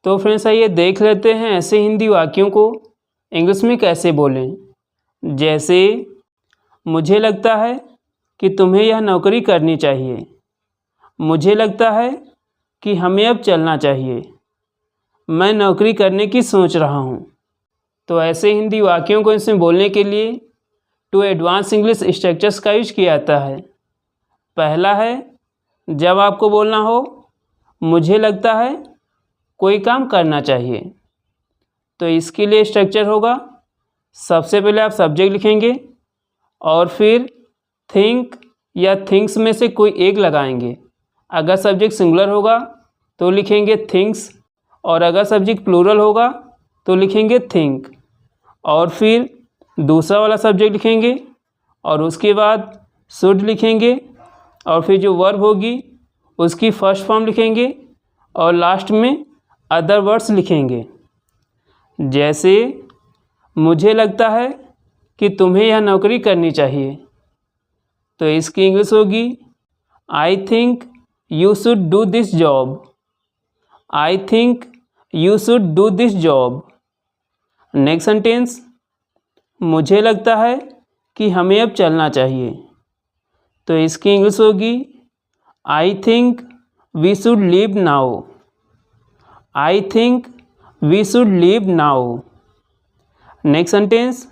तो फ्रेंड्स आइए देख लेते हैं ऐसे हिंदी वाक्यों को इंग्लिश में कैसे बोलें। जैसे मुझे लगता है कि तुम्हें यह नौकरी करनी चाहिए। मुझे लगता है कि हमें अब चलना चाहिए। मैं नौकरी करने की सोच रहा हूँ। तो ऐसे हिंदी वाक्यों को इसमें बोलने के लिए 2 एडवांस इंग्लिश स्ट्रक्चर्स का यूज किया जाता है। पहला है जब आपको बोलना हो मुझे लगता है कोई काम करना चाहिए, तो इसके लिए स्ट्रक्चर होगा सबसे पहले आप सब्जेक्ट लिखेंगे और फिर थिंक या थिंग्स में से कोई एक लगाएंगे। अगर सब्जेक्ट सिंगुलर होगा तो लिखेंगे थिंग्स और अगर सब्जेक्ट प्लूरल होगा तो लिखेंगे थिंक। और फिर दूसरा वाला सब्जेक्ट लिखेंगे और उसके बाद शुड लिखेंगे और फिर जो वर्ब होगी उसकी फर्स्ट फॉर्म लिखेंगे और लास्ट में अदर वर्ड्स लिखेंगे। जैसे मुझे लगता है कि तुम्हें यह नौकरी करनी चाहिए, तो इसकी इंग्लिश होगी I think you should do this job. I think you should do this job. Next sentence मुझे लगता है कि हमें अब चलना चाहिए, तो इसकी इंग्लिश होगी I think we should leave now. I think we should leave now. Next sentence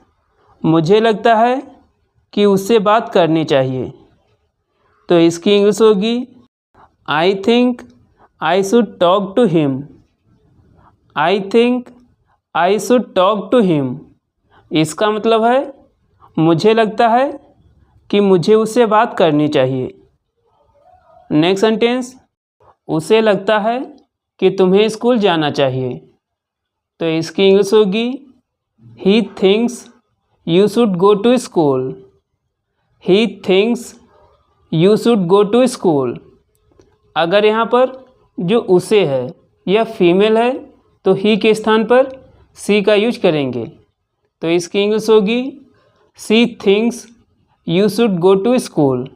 मुझे लगता है कि उससे बात करनी चाहिए, तो इसकी इंग्लिश होगी I think I should talk to him. I think I should talk to him. इसका मतलब है मुझे लगता है कि मुझे उससे बात करनी चाहिए। नेक्स्ट सेंटेंस उसे लगता है कि तुम्हें स्कूल जाना चाहिए, तो इसकी इंग्लिश होगी he thinks you should go to school. He thinks you should go to school. अगर यहाँ पर जो उसे है यह फीमेल है तो ही के स्थान पर सी का यूज करेंगे, तो इसकी इंग्लिश होगी she thinks you should go to school.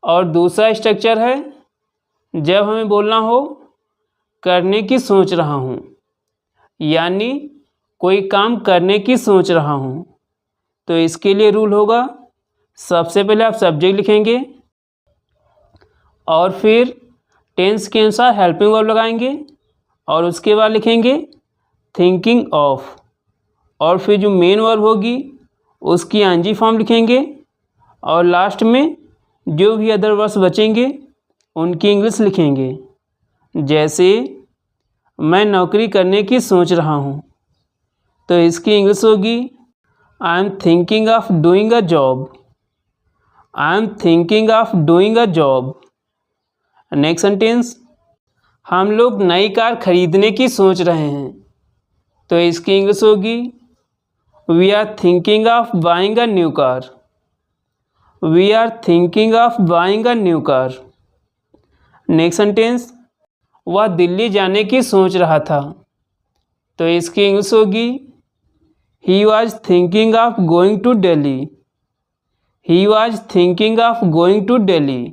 और दूसरा स्ट्रक्चर है जब हमें बोलना हो करने की सोच रहा हूँ, यानी कोई काम करने की सोच रहा हूँ, तो इसके लिए रूल होगा सबसे पहले आप सब्जेक्ट लिखेंगे और फिर टेंस के अनुसार हेल्पिंग वर्ब लगाएंगे और उसके बाद लिखेंगे थिंकिंग ऑफ और फिर जो मेन वर्ब होगी उसकी आंजी फॉर्म लिखेंगे और लास्ट में जो भी अदर वर्ड्स बचेंगे उनकी इंग्लिश लिखेंगे। जैसे मैं नौकरी करने की सोच रहा हूँ, तो इसकी इंग्लिश होगी I am thinking of doing a job. I am thinking of doing a job. Next sentence हम लोग नई कार खरीदने की सोच रहे हैं, तो इसकी इंग्लिश होगी we are thinking of buying a new car. We are thinking of buying a new car. Next sentence वह दिल्ली जाने की सोच रहा था, तो इसकी इंग्लिश होगी he was thinking of going to Delhi. He was thinking of going to Delhi.